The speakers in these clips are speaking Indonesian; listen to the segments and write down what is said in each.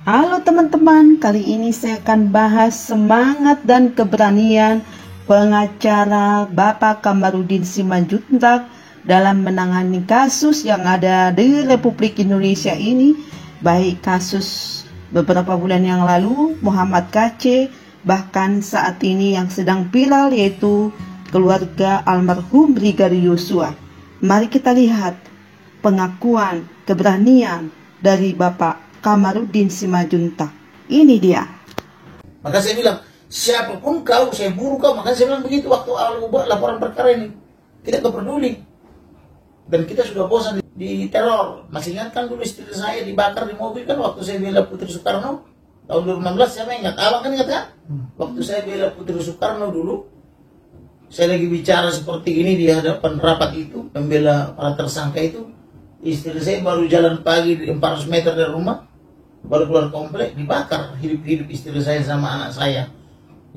Halo teman-teman, kali ini saya akan bahas semangat dan keberanian pengacara Bapak Kamarudin Simanjuntak dalam menangani kasus yang ada di Republik Indonesia ini, baik kasus beberapa bulan yang lalu Muhammad KC, bahkan saat ini yang sedang viral yaitu keluarga almarhum Brigadir Yosua. Mari kita lihat pengakuan keberanian dari Bapak Kamarudin Simanjuntak. Ini dia. Maka saya bilang, siapapun kau, saya bunuh kau. Maka saya bilang begitu waktu awal buat laporan perkara ini. Tidak peduli. Dan kita sudah bosan di teror. Masih ingat kan dulu istri saya dibakar di mobil kan waktu saya bela Putri Soekarno tahun 2016, siapa ingat? Abang kan ingat kan? Waktu saya bela Putri Soekarno dulu, saya lagi bicara seperti ini di hadapan rapat itu, membela para tersangka itu. Istri saya baru jalan pagi di 400 meter dari rumah, baru keluar komplek, dibakar hidup-hidup istri saya sama anak saya.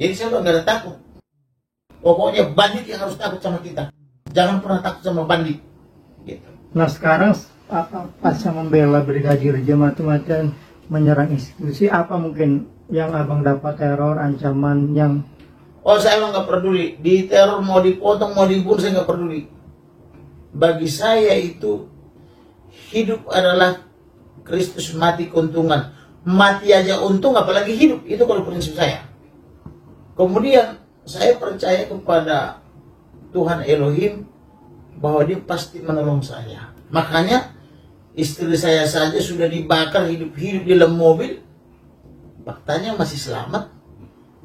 Jadi saya udah gak ada takut. Pokoknya bandit yang harus takut sama kita. Jangan pernah takut sama bandit. Gitu. Nah sekarang pasca membela Brigadir J macam-macam menyerang institusi, apa mungkin yang abang dapat teror, ancaman yang... Oh saya emang gak peduli. Di teror mau dipotong, mau dibunuh, saya gak peduli. Bagi saya itu hidup adalah Kristus, mati keuntungan. Mati aja untung, apalagi hidup. Itu kalau prinsip saya. Kemudian saya percaya kepada Tuhan Elohim bahwa dia pasti menolong saya. Makanya istri saya saja sudah dibakar hidup-hidup di dalam mobil, faktanya masih selamat.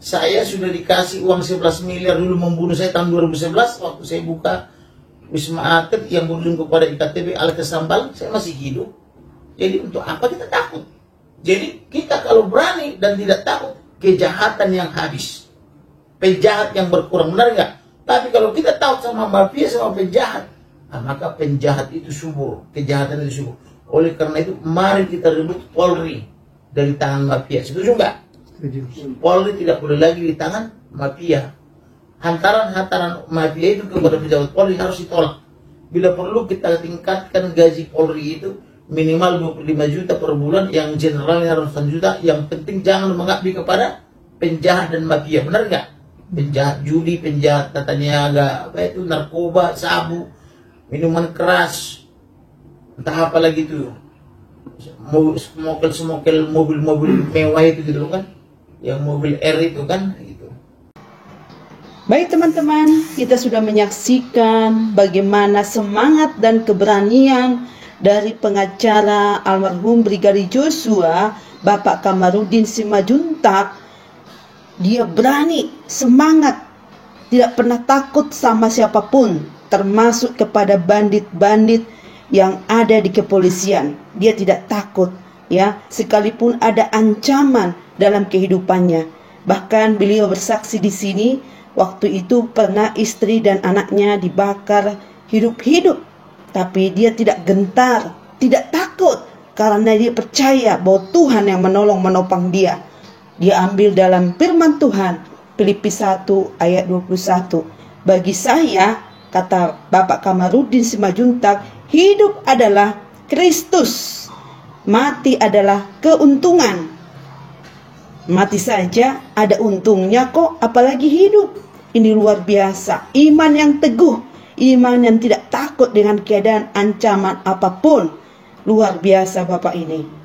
Saya sudah dikasih uang 11 miliar dulu membunuh saya tahun 2011 waktu saya buka Wisma Atlet yang berujung kepada IKTP Alkes Sambal. Saya masih hidup. Jadi untuk apa kita takut? Jadi kita kalau berani dan tidak takut, kejahatan yang habis, penjahat yang berkurang, benar nggak? Tapi kalau kita takut sama mafia, sama penjahat, maka penjahat itu subur, kejahatan itu subur. Oleh karena itu mari kita rebut Polri dari tangan mafia. Setuju nggak? Polri tidak boleh lagi di tangan mafia. Hantaran-hantaran mafia itu kepada pejabat Polri harus ditolak. Bila perlu kita tingkatkan gaji Polri itu minimal 25 juta per bulan, yang generalnya harus 1 juta. Yang penting jangan mengabdi kepada penjahat dan mafia, benar nggak? Penjahat judi, penjahat tata niaga, apa itu, narkoba, sabu, minuman keras, entah apa lagi itu, smokel mobil-mobil mewah itu gitu kan, yang mobil R itu kan gitu. Baik teman-teman, kita sudah menyaksikan bagaimana semangat dan keberanian dari pengacara almarhum Brigadir Yosua, Bapak Kamarudin Simanjuntak. Dia berani, semangat, tidak pernah takut sama siapapun, termasuk kepada bandit-bandit yang ada di kepolisian. Dia tidak takut, ya, sekalipun ada ancaman dalam kehidupannya. Bahkan beliau bersaksi di sini, waktu itu pernah istri dan anaknya dibakar hidup-hidup, tapi dia tidak gentar, tidak takut, karena dia percaya bahwa Tuhan yang menolong menopang dia. Dia ambil dalam firman Tuhan, Filipi 1 ayat 21. Bagi saya, kata Bapak Kamarudin Simanjuntak, hidup adalah Kristus, mati adalah keuntungan. Mati saja ada untungnya kok, apalagi hidup. Ini luar biasa, iman yang teguh, iman yang tidak takut dengan keadaan ancaman apapun. Luar biasa Bapak ini.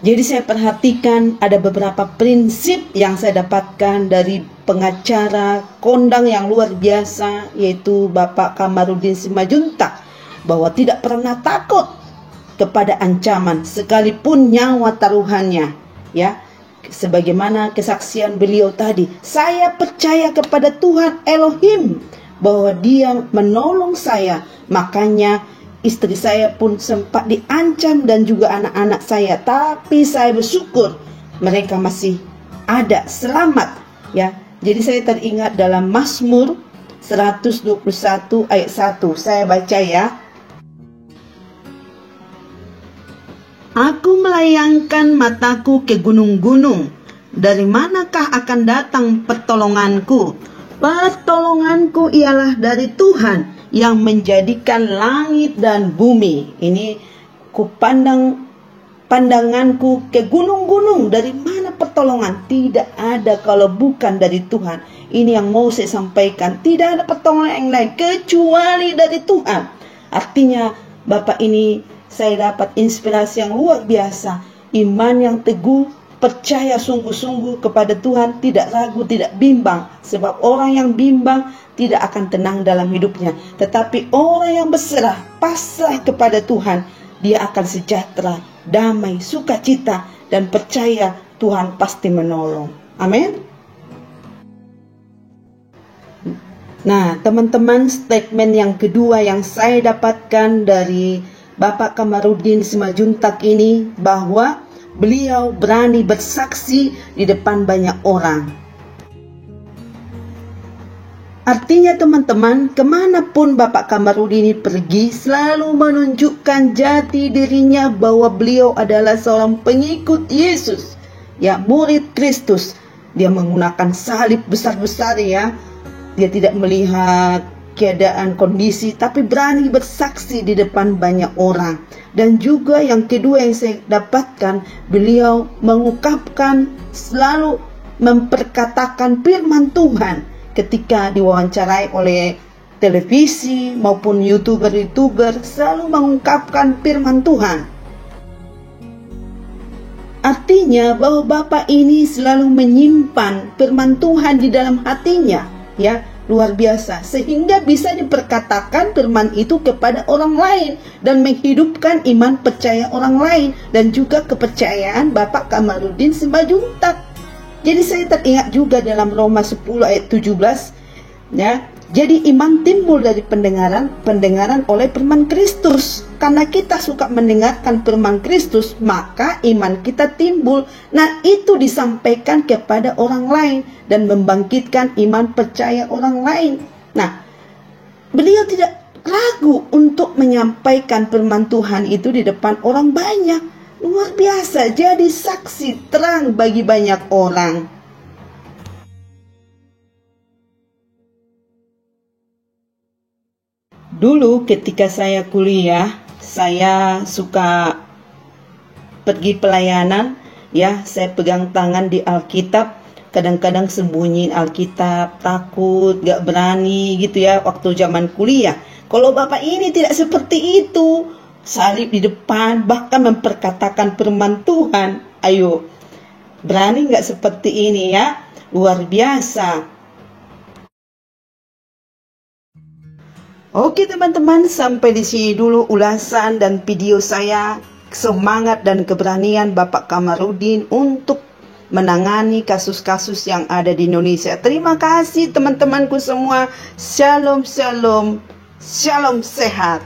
Jadi saya perhatikan ada beberapa prinsip yang saya dapatkan dari pengacara kondang yang luar biasa, yaitu Bapak Kamarudin Simanjuntak, bahwa tidak pernah takut kepada ancaman sekalipun nyawa taruhannya, ya. Sebagaimana kesaksian beliau tadi, saya percaya kepada Tuhan Elohim bahwa dia menolong saya. Makanya istri saya pun sempat diancam dan juga anak-anak saya, tapi saya bersyukur mereka masih ada, selamat, ya. Jadi saya teringat dalam Mazmur 121 ayat 1. Saya baca ya. Aku melayangkan mataku ke gunung-gunung. Dari manakah akan datang pertolonganku? Pertolonganku ialah dari Tuhan yang menjadikan langit dan bumi. Ini pandanganku ke gunung-gunung. Dari mana pertolongan? Tidak ada kalau bukan dari Tuhan. Ini yang mau saya sampaikan. Tidak ada pertolongan yang lain kecuali dari Tuhan. Artinya Bapak ini saya dapat inspirasi yang luar biasa. Iman yang teguh, percaya sungguh-sungguh kepada Tuhan, tidak ragu, tidak bimbang. Sebab orang yang bimbang tidak akan tenang dalam hidupnya. Tetapi orang yang berserah, pasrah kepada Tuhan, dia akan sejahtera, damai, sukacita, dan percaya Tuhan pasti menolong. Amin. Nah, teman-teman, statement yang kedua yang saya dapatkan dari Bapak Kamarudin Simajuntak ini, bahwa beliau berani bersaksi di depan banyak orang. Artinya teman-teman, kemanapun Bapak Kamarudin ini pergi, selalu menunjukkan jati dirinya bahwa beliau adalah seorang pengikut Yesus, ya, murid Kristus. Dia menggunakan salib besar-besar, ya. Dia tidak melihat keadaan kondisi, tapi berani bersaksi di depan banyak orang. Dan juga yang kedua yang saya dapatkan, beliau mengungkapkan, selalu memperkatakan firman Tuhan ketika diwawancarai oleh televisi maupun youtuber, selalu mengungkapkan firman Tuhan. Artinya bahwa Bapak ini selalu menyimpan firman Tuhan di dalam hatinya, ya. Luar biasa, sehingga bisa diperkatakan firman itu kepada orang lain dan menghidupkan iman percaya orang lain dan juga kepercayaan Bapak Kamarudin Simajuntak. Jadi saya teringat juga dalam Roma 10 ayat 17, ya. Jadi iman timbul dari pendengaran oleh firman Kristus. Karena kita suka mendengarkan firman Kristus, maka iman kita timbul. Nah, itu disampaikan kepada orang lain dan membangkitkan iman percaya orang lain. Nah, beliau tidak ragu untuk menyampaikan firman Tuhan itu di depan orang banyak. Luar biasa, jadi saksi terang bagi banyak orang. Dulu ketika saya kuliah, saya suka pergi pelayanan, ya. Saya pegang tangan di Alkitab, kadang-kadang sembunyiin Alkitab, takut, gak berani gitu, ya, waktu zaman kuliah. Kalau Bapak ini tidak seperti itu, salib di depan, bahkan memperkatakan firman Tuhan. Ayo, berani gak seperti ini, ya? Luar biasa. Oke teman-teman, sampai di sini dulu ulasan dan video saya. Semangat dan keberanian Bapak Kamarudin untuk menangani kasus-kasus yang ada di Indonesia. Terima kasih teman-temanku semua. Shalom, shalom, shalom sehat.